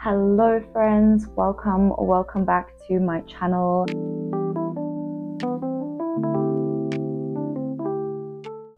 Hello friends, welcome back to my channel.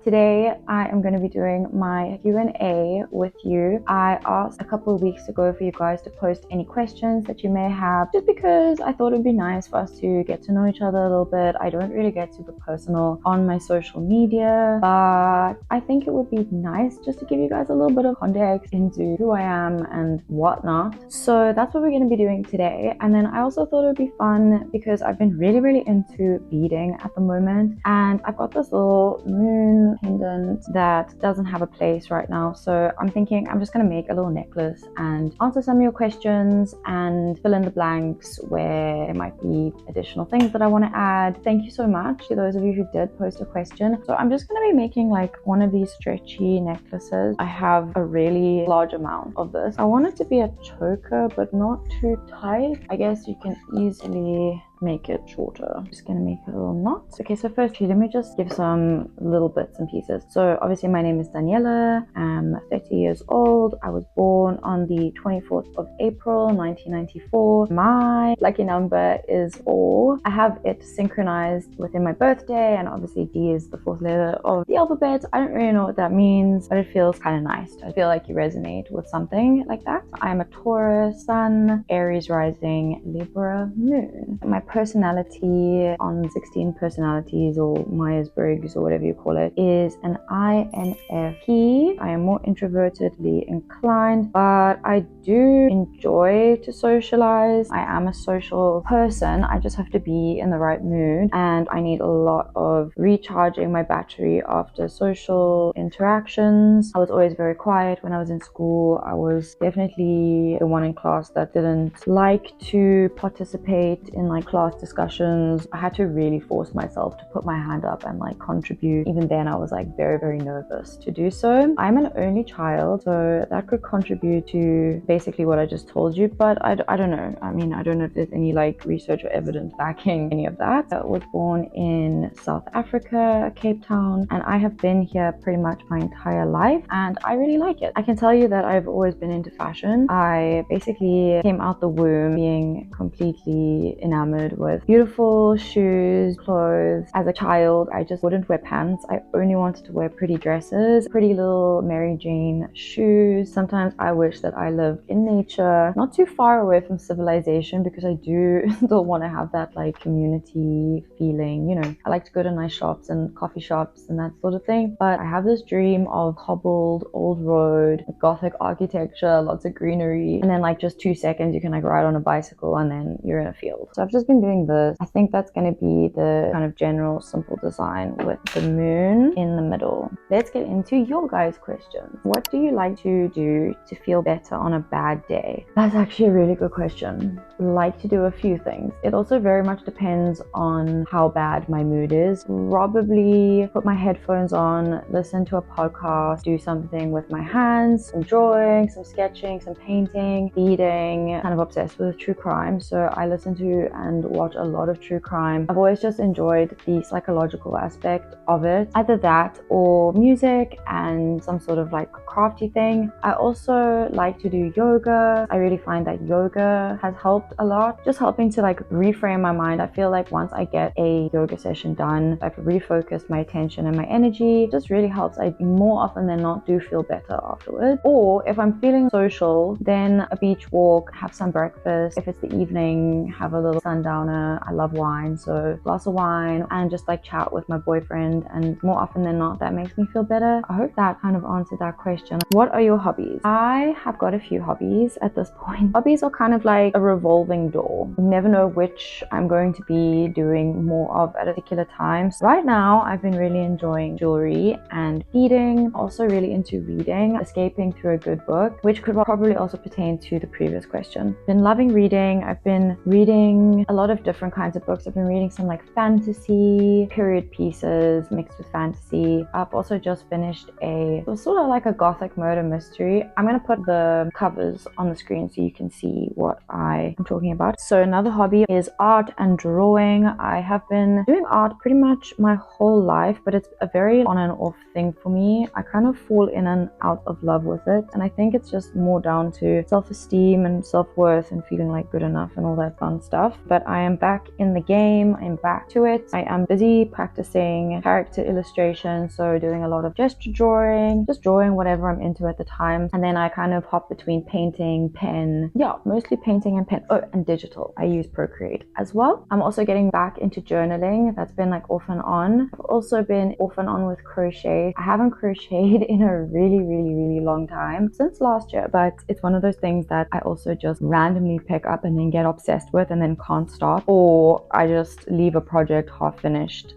Today I am going to be doing my Q&A with you. I asked a couple of weeks ago for you guys to post any questions that you may have, just because I thought it would be nice for us to get to know each other a little bit. I don't really get super personal on my social media, but I think it would be nice just to give you guys a little bit of context into who I am and whatnot. So that's what we're going to be doing today. And then I also thought it would be fun because I've been really into beading at the moment, and I've got this little moon pendant that doesn't have a place right now, so I'm thinking I'm just going to make a little necklace and answer some of your questions and fill in the blanks where there might be additional things that I want to add. Thank you so much to those of you who did post a question. So I'm just going to be making like one of these stretchy necklaces. I have a really large amount of this. I want it to be a choker but not too tight. I guess you can easily make it shorter. I'm just gonna make a little knot. Okay, so firstly, let me just give some little bits and pieces. So obviously my name is Daniela. I'm 30 years old. I was born on the 24th of April 1994. My lucky number is 4. I have it synchronized within my birthday, and obviously D is the 4th letter of the alphabet. I don't really know what that means, but it feels kind of nice. I feel like you resonate with something like that. I'm a Taurus Sun, Aries rising, Libra moon. My personality on 16 personalities, or Myers-Briggs or whatever you call it, is an INFP. I am more introvertedly inclined, but I do enjoy to socialize. I am a social person. I just have to be in the right mood, and I need a lot of recharging my battery after social interactions. I was always very quiet when I was in school. I was definitely the one in class that didn't like to participate in like class discussions. I had to really force myself to put my hand up and like contribute. Even then I was like very nervous to do so. I'm an only child, so that could contribute to basically what I just told you, but I don't know. I mean, I don't know if there's any like research or evidence backing any of that. I was born in South Africa, Cape Town, and I have been here pretty much my entire life, and I really like it. I can tell you that I've always been into fashion. I basically came out the womb being completely enamored with beautiful shoes, clothes. As a child, I just wouldn't wear pants. I only wanted to wear pretty dresses, pretty little Mary Jane shoes. Sometimes I wish that I lived in nature, not too far away from civilization, because I do still want to have that like community feeling. You know, I like to go to nice shops and coffee shops and that sort of thing, but I have this dream of cobbled old road, Gothic architecture, lots of greenery, and then like just 2 seconds you can like ride on a bicycle and then you're in a field. So I've just been doing this. I think that's going to be the kind of general simple design with the moon in the middle. Let's get into your guys' questions. What do you like to do to feel better on a bad day? That's actually a really good question. I like to do a few things. It also very much depends on how bad my mood is. Probably put my headphones on, listen to a podcast, do something with my hands, some drawing, some sketching, some painting, beading. Kind of obsessed with true crime, so I listen to and watch a lot of true crime. I've always just enjoyed the psychological aspect of it. Either that or music and some sort of like crafty thing. I also like to do yoga. I really find that yoga has helped a lot, just helping to like reframe my mind. I feel like once I get a yoga session done, I've refocused my attention and my energy. It just really helps. I more often than not do feel better afterwards. Or if I'm feeling social, then a beach walk, have some breakfast. If it's the evening, have a little sundowner. I love wine, so a glass of wine and just like chat with my boyfriend, and more often than not that makes me feel better. I hope that kind of answered that question. What are your hobbies? I have got a few hobbies at this point. Hobbies are kind of like a revolving door. You never know which I'm going to be doing more of at a particular time. So right now I've been really enjoying jewelry and beading, also really into reading, escaping through a good book, which could probably also pertain to the previous question. Been loving reading. I've been reading a lot of different kinds of books. I've been reading some like fantasy, period pieces mixed with fantasy. I've also just finished it was sort of like a gothic murder mystery. I'm going to put the covers on the screen so you can see what I am talking about. So another hobby is art and drawing. I have been doing art pretty much my whole life, but it's a very on and off thing for me. I kind of fall in and out of love with it, and I think it's just more down to self-esteem and self-worth and feeling like good enough and all that fun stuff. But I am back in the game. I'm back to it. I am busy practicing character illustration, so doing a lot of gesture drawing, just drawing whatever I'm into at the time. And then I kind of hop between painting, pen, mostly painting and pen. Oh, and digital. I use Procreate as well. I'm also getting back into journaling. That's been like off and on. I've also been off and on with crochet. I haven't crocheted in a really long time, since last year, but it's one of those things that I also just randomly pick up and then get obsessed with and then can't stop, or I just leave a project half finished.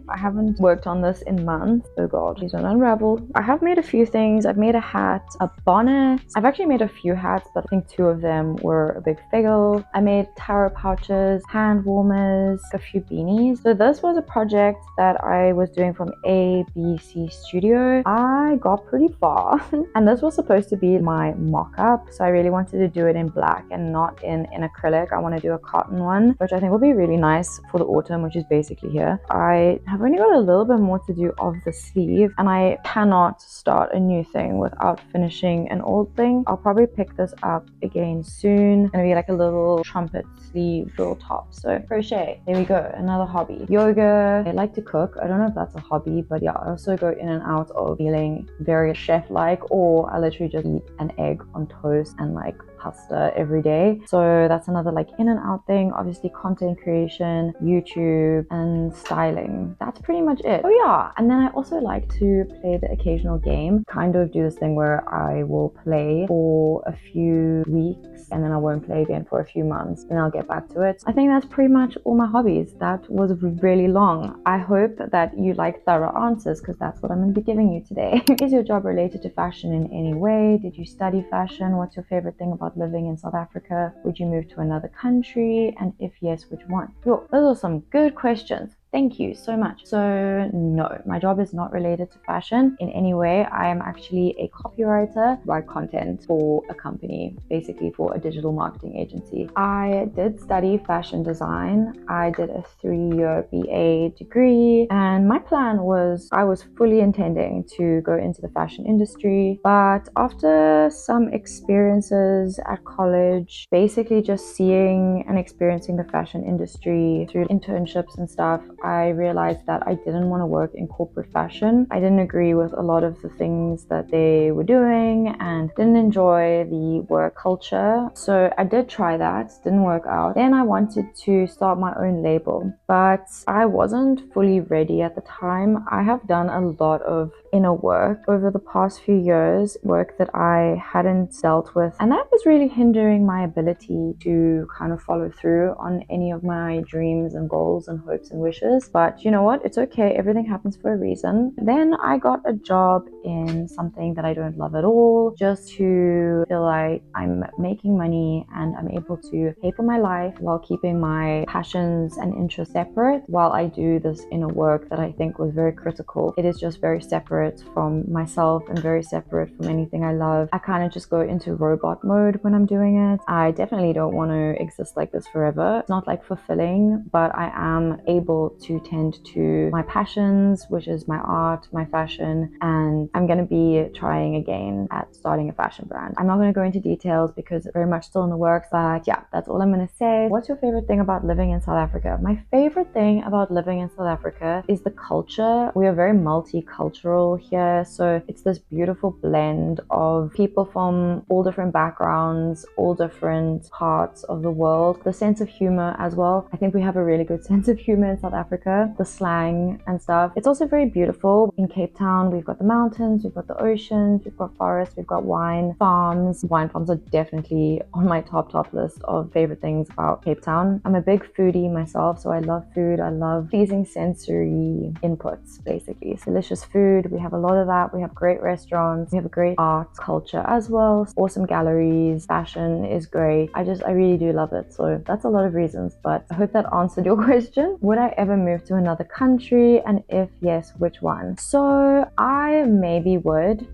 I haven't worked on this in months. Oh god, please don't unravel. I have made a few things. I've made a hat, a bonnet. I've actually made a few hats, but I think 2 of them were a big fail. I made taro pouches, hand warmers, a few beanies. So this was a project that I was doing from ABC Studio. I got pretty far and this was supposed to be my mock-up, so I really wanted to do it in black and not in acrylic. I want to do a cotton one, which I think will be really nice for the autumn, which is basically here. I have only got a little bit more to do of the sleeve, and I cannot start a new thing without finishing an old thing. I'll probably pick this up again soon. It's gonna be like a little trumpet sleeve drill top. So crochet, there we go, another hobby. Yoga, I like to cook. I don't know if that's a hobby, but yeah, I also go in and out of feeling very chef-like, or I literally just eat an egg on toast and like pasta every day. So that's another like in and out thing. Obviously content creation, YouTube, and styling. That's pretty much it. Oh yeah, and then I also like to play the occasional game. Kind of do this thing where I will play for a few weeks and then I won't play again for a few months, and I'll get back to it. I think that's pretty much all my hobbies. That was really long. I hope that you like thorough answers, because that's what I'm going to be giving you today. Is your job related to fashion in any way? Did you study fashion? What's your favorite thing about living in South Africa? Would you move to another country? And if yes, which one? Yo, those are some good questions. Thank you so much. So no, my job is not related to fashion in any way. I am actually a copywriter, write content for a company, basically for a digital marketing agency. I did study fashion design. I did a 3-year BA degree, and my plan was I was fully intending to go into the fashion industry. But after some experiences at college, basically just seeing and experiencing the fashion industry through internships and stuff, I realized that I didn't want to work in corporate fashion. I didn't agree with a lot of the things that they were doing and didn't enjoy the work culture. So I did try that, didn't work out. Then I wanted to start my own label, but I wasn't fully ready at the time. I have done a lot of inner work over the past few years, work that I hadn't dealt with, and that was really hindering my ability to kind of follow through on any of my dreams and goals and hopes and wishes. But you know what, it's okay, everything happens for a reason. Then I got a job in something that I don't love at all, just to feel like I'm making money and I'm able to pay for my life while keeping my passions and interests separate, while I do this inner work that I think was very critical. It is just very separate from myself and very separate from anything I love. I kind of just go into robot mode when I'm doing it. I definitely don't want to exist like this forever. It's not like fulfilling, but I am able to tend to my passions, which is my art, my fashion, and I'm going to be trying again at starting a fashion brand. I'm not going to go into details because it's very much still in the works, but yeah, that's all I'm going to say. What's your favorite thing about living in South Africa? My favorite thing about living in South Africa is the culture. We are very multicultural here, so it's this beautiful blend of people from all different backgrounds, all different parts of the world. The sense of humor as well. I think we have a really good sense of humor in South Africa. The slang and stuff. It's also very beautiful. In Cape Town, we've got the mountains, we've got the oceans, we've got forests, we've got wine farms. Wine farms are definitely on my top list of favorite things about Cape Town. I'm a big foodie myself, so I love food. I love pleasing sensory inputs, basically. It's delicious food. We We have a lot of that. We have great restaurants, we have a great art culture as well, awesome galleries, fashion is great. I really do love it. So that's a lot of reasons, but I hope that answered your question. Would I ever move to another country, and if yes, which one? So I maybe would.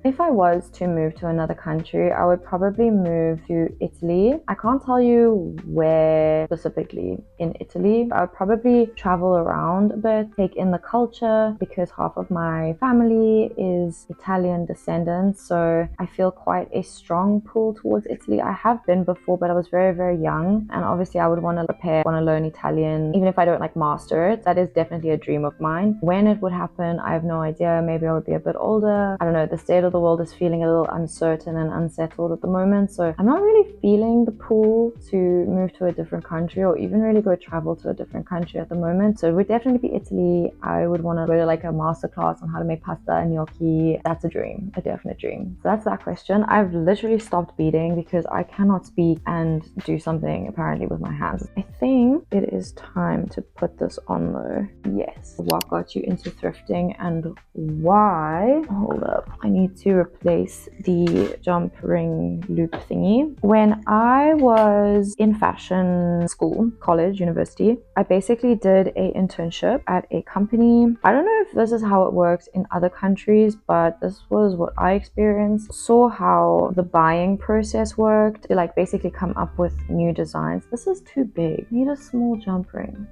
If I was to move to another country, I would probably move to Italy. I can't tell you where specifically in Italy. I would probably travel around a bit, take in the culture, because half of my family is Italian descendants, so I feel quite a strong pull towards Italy. I have been before, but I was very, very young, and obviously I would want to learn Italian, even if I don't like master it. That is definitely a dream of mine. When it would happen, I have no idea. Maybe I would be a bit older. I don't know. The state of the world is feeling a little uncertain and unsettled at the moment, so I'm not really feeling the pull to move to a different country or even really go travel to a different country at the moment. So it would definitely be Italy. I would want to go to like a masterclass on how to make pasta and gnocchi. That's a dream, a definite dream. So that's that question. I've literally stopped beading because I cannot speak and do something apparently with my hands. I think it is time to put this on though. Yes. What got you into thrifting and why? Hold up. I need to replace the jump ring loop thingy. When I was in fashion school, college, university, I basically did an internship at a company. I don't know if this is how it works in other countries, but this was what I experienced. Saw how the buying process worked. They like basically come up with new designs. This is too big. I need a small jump ring.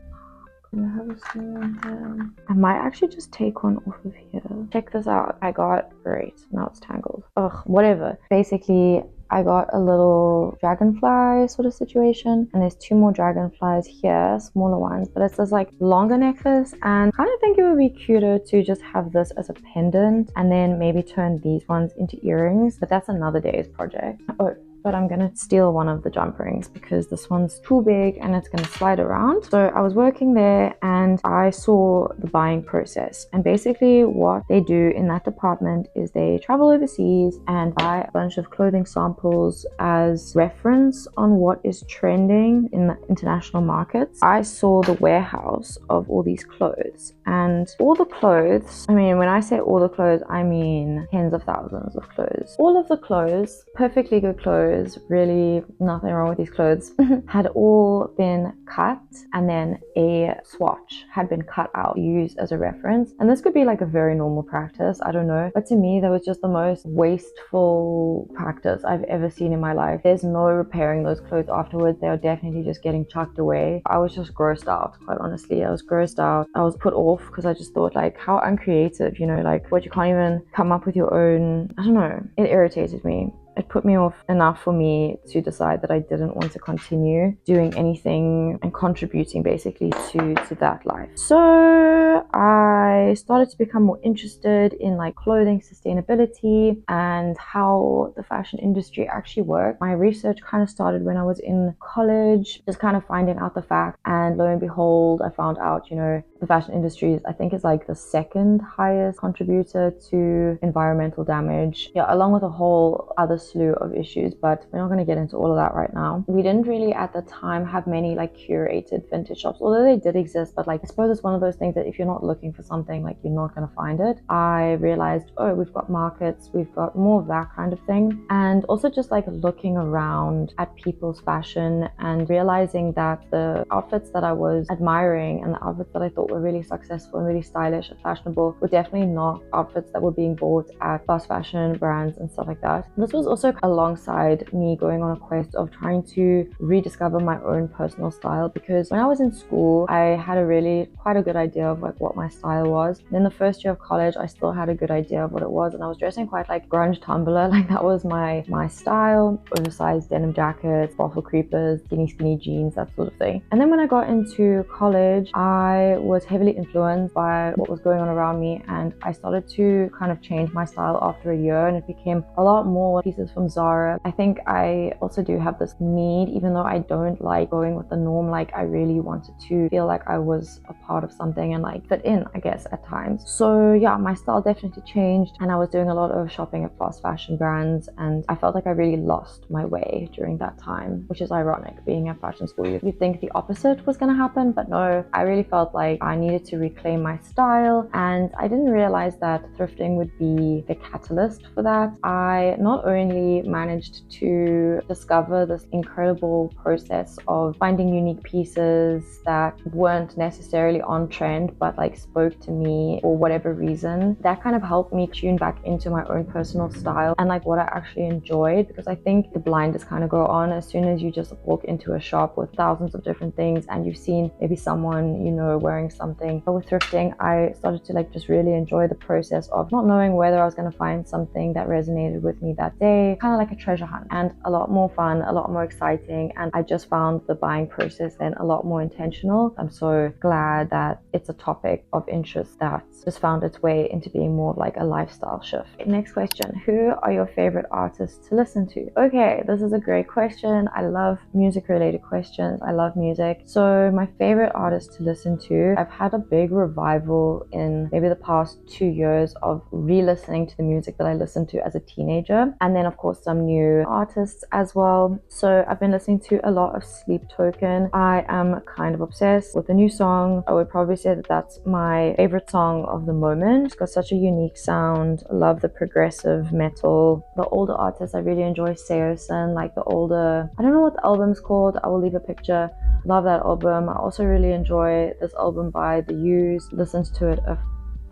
Can I have a small one here? I might actually just take one off of here. Check this out. I got, great, now it's tangled. Ugh, whatever. Basically, I got a little dragonfly sort of situation, and there's two more dragonflies here, smaller ones, but it's this like longer necklace, and kind of think it would be cuter to just have this as a pendant and then maybe turn these ones into earrings, but that's another day's project. Oh, but I'm gonna steal one of the jump rings because this one's too big and it's gonna slide around. So I was working there and I saw the buying process, and basically what they do in that department is they travel overseas and buy a bunch of clothing samples as reference on what is trending in the international markets. I saw the warehouse of all these clothes, and all the clothes, I mean, when I say all the clothes, I mean tens of thousands of clothes. All of the clothes, perfectly good clothes, really nothing wrong with these clothes, had all been cut, and then a swatch had been cut out, used as a reference. And this could be like a very normal practice, I don't know, but to me that was just the most wasteful practice I've ever seen in my life. There's no repairing those clothes afterwards. They are definitely just getting chucked away. I was just grossed out, quite honestly. I was grossed out. I was put off because I just thought, like, how uncreative, you know, like what, you can't even come up with your own, I don't know. It irritated me. It put me off enough for me to decide that I didn't want to continue doing anything and contributing basically to that life. So I started to become more interested in like clothing sustainability and how the fashion industry actually worked. My research kind of started when I was in college, just kind of finding out the facts, and lo and behold, I found out, you know, the fashion industry I think is like the second highest contributor to environmental damage, yeah, along with a whole other slew of issues, but we're not going to get into all of that right now. We didn't really at the time have many like curated vintage shops, although they did exist, but like I suppose it's one of those things that if you're not looking for something, like you're not going to find it. I realized, oh, we've got markets, we've got more of that kind of thing, and also just like looking around at people's fashion and realizing that the outfits that I was admiring and the outfits that I thought were really successful and really stylish and fashionable were definitely not outfits that were being bought at fast fashion brands and stuff like that. This was also alongside me going on a quest of trying to rediscover my own personal style, because when I was in school I had quite a good idea of like what my style was. Then the first year of college I still had a good idea of what it was, and I was dressing quite like grunge Tumblr, like that was my style. Oversized denim jackets, waffle creepers, skinny jeans, that sort of thing. And then when I got into college I was heavily influenced by what was going on around me, and I started to kind of change my style after a year, and it became a lot more pieces from Zara. I think I also do have this need, even though I don't like going with the norm, like I really wanted to feel like I was a part of something and like fit in, I guess, at times. So yeah, my style definitely changed, and I was doing a lot of shopping at fast fashion brands, and I felt like I really lost my way during that time, which is ironic. Being at fashion school, you'd think the opposite was going to happen, but no, I really felt like I needed to reclaim my style, and I didn't realize that thrifting would be the catalyst for that. I not only managed to discover this incredible process of finding unique pieces that weren't necessarily on trend, but like spoke to me for whatever reason. That kind of helped me tune back into my own personal style and like what I actually enjoyed, because I think the blinders kind of go on as soon as you just walk into a shop with thousands of different things and you've seen maybe someone, you know, wearing something. But with thrifting, I started to like just really enjoy the process of not knowing whether I was going to find something that resonated with me that day, kind of like a treasure hunt, and a lot more fun, a lot more exciting. And I just found the buying process then a lot more intentional. I'm so glad that it's a topic of interest that just found its way into being more of like a lifestyle shift. Next question, who are your favorite artists to listen to? Okay, this is a great question. I love music related questions. I love music. So my favorite artist to listen to, I've had a big revival in maybe the past 2 years of re-listening to the music that I listened to as a teenager, and then of course some new artists as well. So I've been listening to a lot of Sleep Token. I am kind of obsessed with the new song. I would probably say that that's my favorite song of the moment. It's got such a unique sound. I love the progressive metal. The older artists, I really enjoy Seosin, like the older, I don't know what the album's called, I will leave a picture. Love that album. I also really enjoy this album by The Used. Listened to it a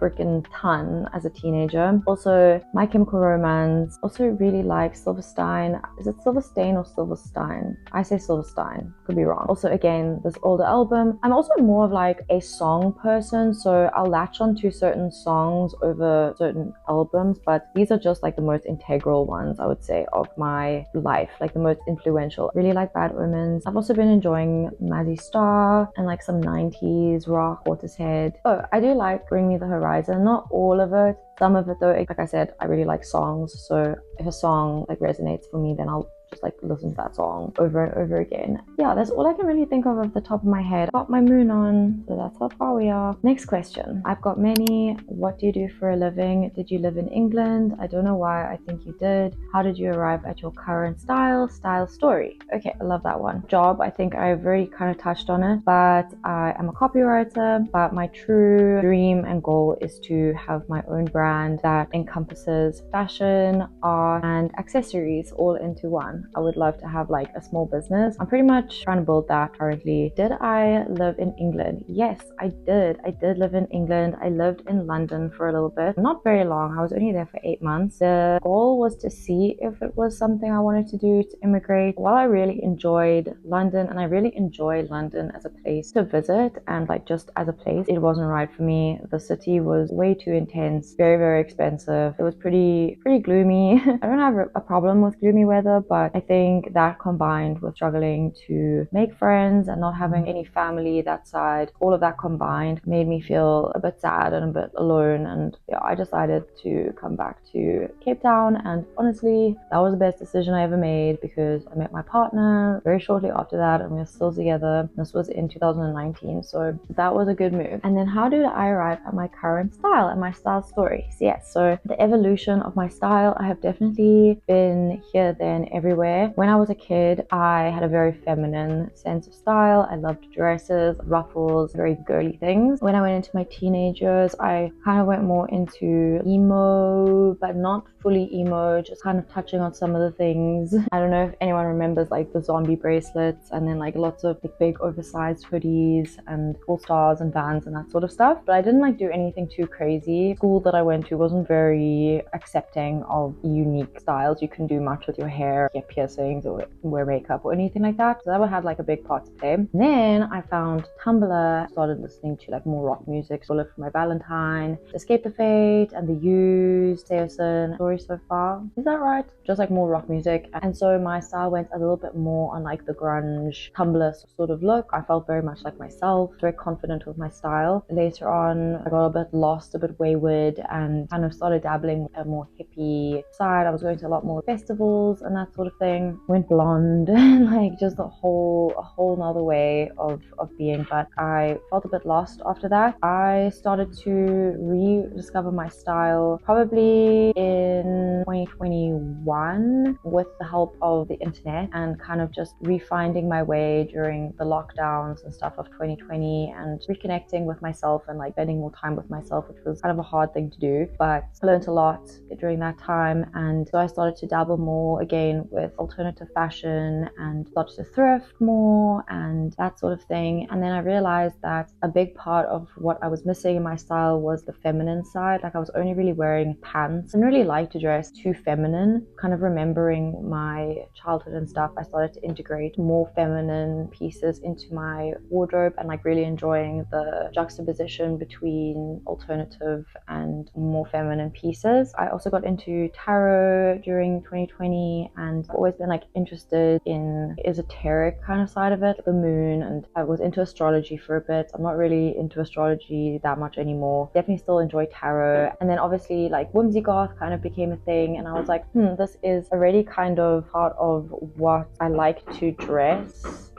freaking ton as a teenager. Also My Chemical Romance. Also really like Silverstein. Is it Silverstein or Silverstein? I say Silverstein, could be wrong. Also again, this older album. I'm also more of like a song person, so I'll latch on to certain songs over certain albums, but these are just like the most integral ones, I would say, of my life, like the most influential. Really like Bad Omens. I've also been enjoying Mazzy Star and like some 90s rock, Watershead. Oh, I do like Bring Me the Horizon. Not all of it, some of it though. Like I said, I really like songs, so if a song like resonates for me, then I'll just like listen to that song over and over again. Yeah, that's all I can really think of off the top of my head. Got my moon on, so that's how far we are. Next question. I've got many. What do you do for a living? Did you live in England? I don't know why. I think you did. How did you arrive at your current style? Style story. Okay, I love that one. Job, I think I've already kind of touched on it, but I am a copywriter. But my true dream and goal is to have my own brand that encompasses fashion, art, and accessories all into one. I would love to have like a small business. I'm pretty much trying to build that currently. Did I live in England? Yes, I did. I did live in England. I lived in London for a little bit. Not very long. I was only there for 8 months. The goal was to see if it was something I wanted to do to immigrate. While I really enjoyed London, and I really enjoy London as a place to visit and like just as a place, it wasn't right for me. The city was way too intense, very, very expensive. It was pretty gloomy. I don't have a problem with gloomy weather, but I think that combined with struggling to make friends and not having any family that side, all of that combined made me feel a bit sad and a bit alone. And yeah, I decided to come back to Cape Town, and honestly, that was the best decision I ever made, because I met my partner very shortly after that and we were still together. This was in 2019, so that was a good move. And then how did I arrive at my current style and my style story? So yes, so the evolution of my style, I have definitely been here, there, and everywhere. When I was a kid, I had a very feminine sense of style. I loved dresses, ruffles, very girly things. When I went into my teenage years, I kind of went more into emo, but not fully emo, just kind of touching on some of the things. I don't know if anyone remembers like the zombie bracelets, and then like lots of like big oversized hoodies and All Stars and Vans and that sort of stuff. But I didn't like do anything too crazy. School that I went to wasn't very accepting of unique styles. You couldn't do much with your hair, get piercings or wear makeup or anything like that. So that would have like a big part to play. And then I found Tumblr, started listening to like more rock music. So I lived for My Valentine, Escape the Fate, and The Used, Seosin, Story So Far. Is that right? Just like more rock music. And so my style went a little bit more on like the grunge Tumblr sort of look. I felt very much like myself, very confident with my style. Later on, I got a bit lost, a bit wayward, and kind of started dabbling with a more hippie side. I was going to a lot more festivals and that sort of of thing. Went blonde, like just a whole nother way of being. But I felt a bit lost after that. I started to rediscover my style probably in 2021 with the help of the internet, and kind of just refinding my way during the lockdowns and stuff of 2020, and reconnecting with myself and like spending more time with myself, which was kind of a hard thing to do, but I learned a lot during that time. And so I started to dabble more again with alternative fashion and started to thrift more and that sort of thing. And then I realized that a big part of what I was missing in my style was the feminine side. Like I was only really wearing pants and really like to dress too feminine. Kind of remembering my childhood and stuff, I started to integrate more feminine pieces into my wardrobe and like really enjoying the juxtaposition between alternative and more feminine pieces. I also got into tarot during 2020, and I've always been like interested in esoteric kind of side of it, the moon, and I was into astrology for a bit. I'm not really into astrology that much anymore. Definitely still enjoy tarot. And then obviously like whimsy goth kind of became a thing, and I was like, this is already kind of part of what I like to dress.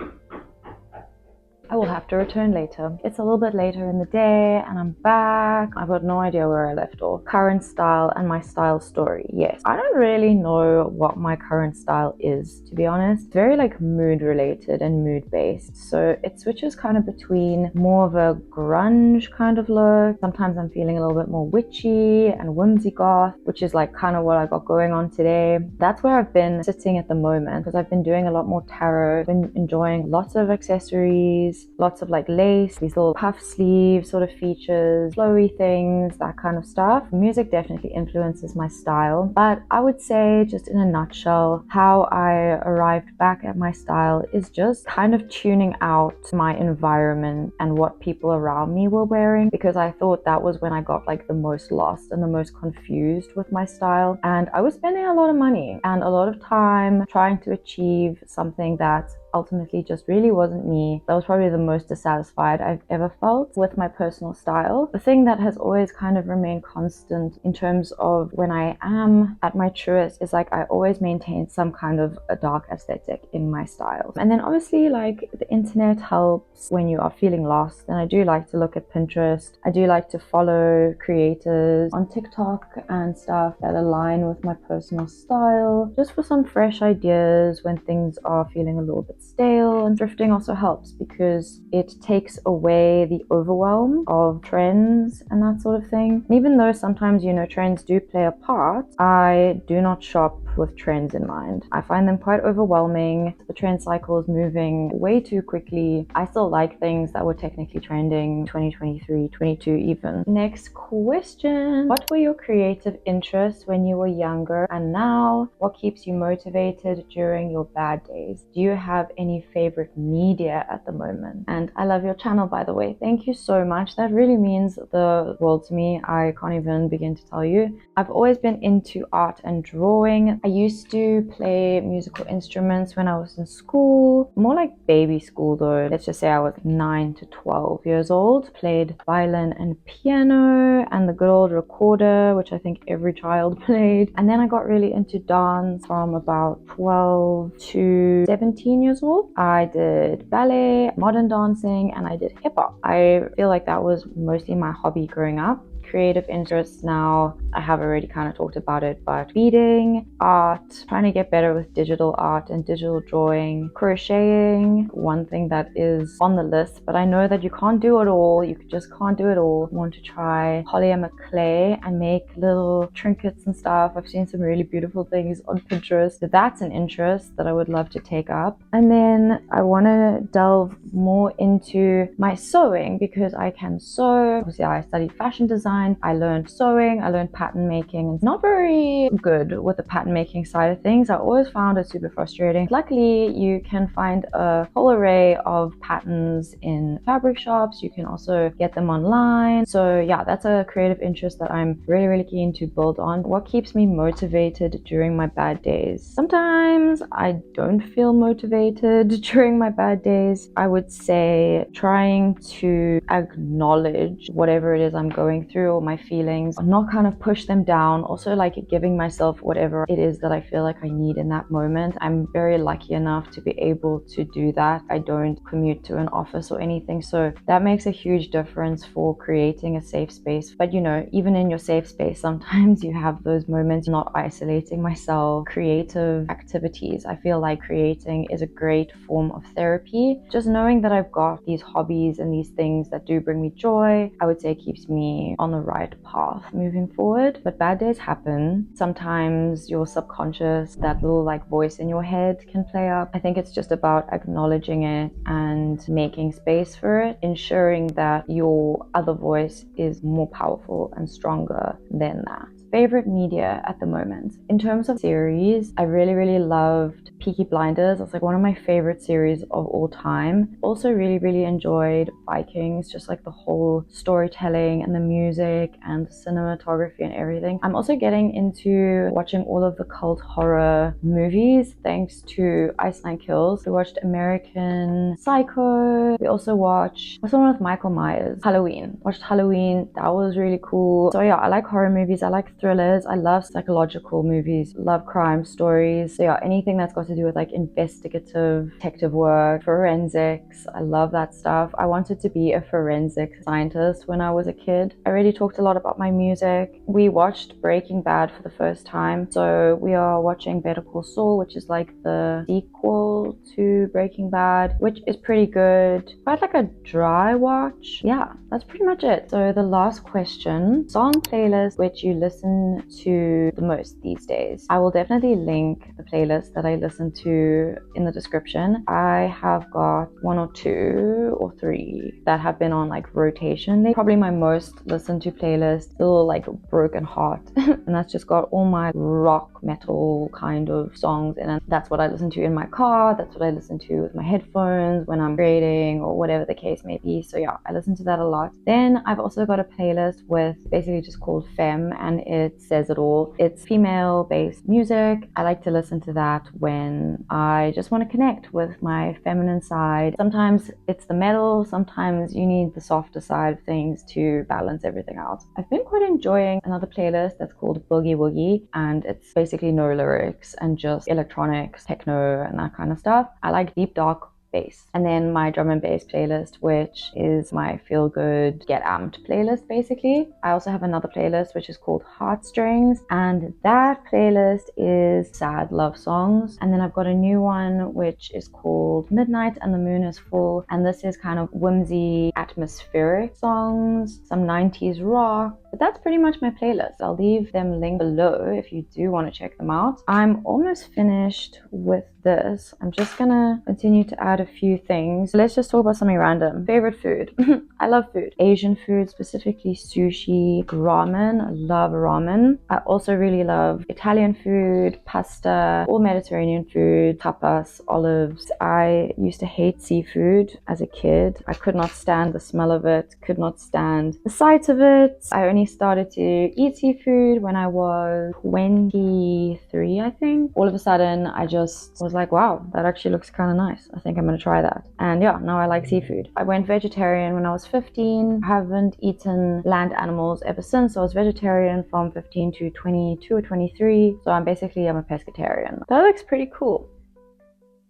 I will have to return later. It's a little bit later in the day and I'm back. I've got no idea where I left off. Current style and my style story. Yes, I don't really know what my current style is, to be honest. It's very like mood related and mood based. So it switches kind of between more of a grunge kind of look. Sometimes I'm feeling a little bit more witchy and whimsy goth, which is like kind of what I got going on today. That's where I've been sitting at the moment because I've been doing a lot more tarot. I've been enjoying lots of accessories, lots of like lace, these little puff sleeve sort of features, flowy things, that kind of stuff. Music definitely influences my style, but I would say just in a nutshell, how I arrived back at my style is just kind of tuning out my environment and what people around me were wearing, because I thought that was when I got like the most lost and the most confused with my style. And I was spending a lot of money and a lot of time trying to achieve something that ultimately just really wasn't me. That was probably the most dissatisfied I've ever felt with my personal style. The thing that has always kind of remained constant in terms of when I am at my truest is like I always maintain some kind of a dark aesthetic in my style. And then obviously like the internet helps when you are feeling lost, and I do like to look at Pinterest. I do like to follow creators on TikTok and stuff that align with my personal style, just for some fresh ideas when things are feeling a little bit stale. And thrifting also helps because it takes away the overwhelm of trends and that sort of thing. And even though sometimes, you know, trends do play a part, I do not shop with trends in mind. I find them quite overwhelming. The trend cycle is moving way too quickly. I still like things that were technically trending 2023, 22 even. Next question. What were your creative interests when you were younger and now? What keeps you motivated during your bad days? Do you have any favorite media at the moment? And I love your channel, by the way. Thank you so much. That really means the world to me. I can't even begin to tell you. I've always been into art and drawing. I used to play musical instruments when I was in school, more like baby school though. Let's just say I was 9 to 12 years old. Played violin and piano and the good old recorder, which I think every child played. And then I got really into dance from about 12 to 17 years old. I did ballet, modern dancing, and I did hip hop. I feel like that was mostly my hobby growing up. Creative interests now, I have already kind of talked about it, but beading, art, trying to get better with digital art and digital drawing, crocheting, one thing that is on the list, but I know that you can't do it all. You just can't do it all. I want to try polymer clay and make little trinkets and stuff. I've seen some really beautiful things on Pinterest. So that's an interest that I would love to take up. And then I want to delve more into my sewing because I can sew. Obviously, I studied fashion design. I learned sewing, I learned pattern making. Not very good with the pattern making side of things. I always found it super frustrating. Luckily, you can find a whole array of patterns in fabric shops. You can also get them online. So yeah, that's a creative interest that I'm really, really keen to build on. What keeps me motivated during my bad days? Sometimes I don't feel motivated during my bad days. I would say trying to acknowledge whatever it is I'm going through through all my feelings, not kind of push them down. Also like giving myself whatever it is that I feel like I need in that moment. I'm very lucky enough to be able to do that. I don't commute to an office or anything, so that makes a huge difference for creating a safe space. But you know, even in your safe space, sometimes you have those moments, not isolating myself. Creative activities, I feel like creating is a great form of therapy. Just knowing that I've got these hobbies and these things that do bring me joy, I would say keeps me on the right path moving forward. But bad days happen. Sometimes your subconscious, that little like voice in your head, can play up. I think it's just about acknowledging it and making space for it, ensuring that your other voice is more powerful and stronger than that. Favorite media at the moment. In terms of series, I really loved Peaky Blinders. It's like one of my favorite series of all time. Also really enjoyed Vikings, just like the whole storytelling and the music and the cinematography and everything. I'm also getting into watching all of the cult horror movies thanks to Ice Nine Kills. We watched American Psycho. We also watched what's the one with Michael Myers? Halloween. Watched Halloween. That was really cool. So yeah, I like horror movies. I like thrillers. I love psychological movies. Love crime stories. So yeah, anything that's got to do with like investigative detective work, forensics. I love that stuff. I wanted to be a forensic scientist when I was a kid. I already talked a lot about my music. We watched Breaking Bad for the first time. So we are watching Better Call Saul, which is like the sequel to Breaking Bad, which is pretty good. Quite like a dry watch. Yeah, that's pretty much it. So the last question, song playlist which you listen to the most these days. I will definitely link the playlist that I listen to in the description. I have got 1 or 2 or 3 that have been on like rotation. They probably my most listened to playlist, still like Broken Heart, and that's just got all my rock metal kind of songs in it. That's what I listen to in my car. That's what I listen to with my headphones when I'm grading or whatever the case may be. So yeah, I listen to that a lot. Then I've also got a playlist with basically just called Femme, and it says it all. It's female based music. I like to listen to that when I just want to connect with my feminine side. Sometimes it's the metal, sometimes you need the softer side of things to balance everything out. I've been quite enjoying another playlist that's called Boogie Woogie, and it's basically no lyrics and just electronics, techno, and that kind of stuff. I like deep dark bass. And then my drum and bass playlist, which is my feel good, get amped playlist basically. I also have another playlist which is called Heartstrings, and that playlist is sad love songs. And then I've got a new one which is called Midnight and the Moon is Full, and this is kind of whimsy, atmospheric songs, some 90s rock. But that's pretty much my playlist. I'll leave them linked below if you do want to check them out. I'm almost finished with this. I'm just gonna continue to add a few things. Let's just talk about something random. Favorite food. I love food. Asian food, specifically sushi, ramen. I love ramen. I also really love Italian food, pasta, all Mediterranean food, tapas, olives. I used to hate seafood as a kid. I could not stand the smell of it, could not stand the sight of it. I only started to eat seafood when I was 23, I think. All of a sudden, I just was like, wow, that actually looks kind of nice. I think I'm gonna try that. And yeah, now I like seafood. I went vegetarian when I was 15. I haven't eaten land animals ever since. I was vegetarian from 15 to 22 or 23. So I'm a pescatarian. That looks pretty cool.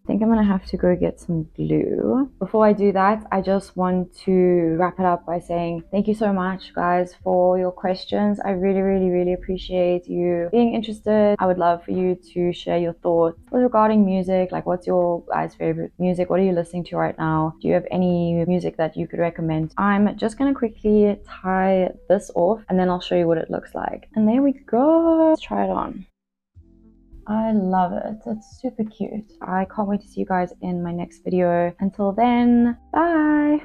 I think I'm gonna have to go get some glue. Before I do that, I just want to wrap it up by saying thank you so much, guys, for your questions. I really appreciate you being interested. I would love for you to share your thoughts regarding music. Like, what's your guys' favorite music? What are you listening to right now? Do you have any music that you could recommend? I'm just gonna quickly tie this off and then I'll show you what it looks like. And there we go. Let's try it on. I love it. It's super cute. I can't wait to see you guys in my next video. Until then, bye!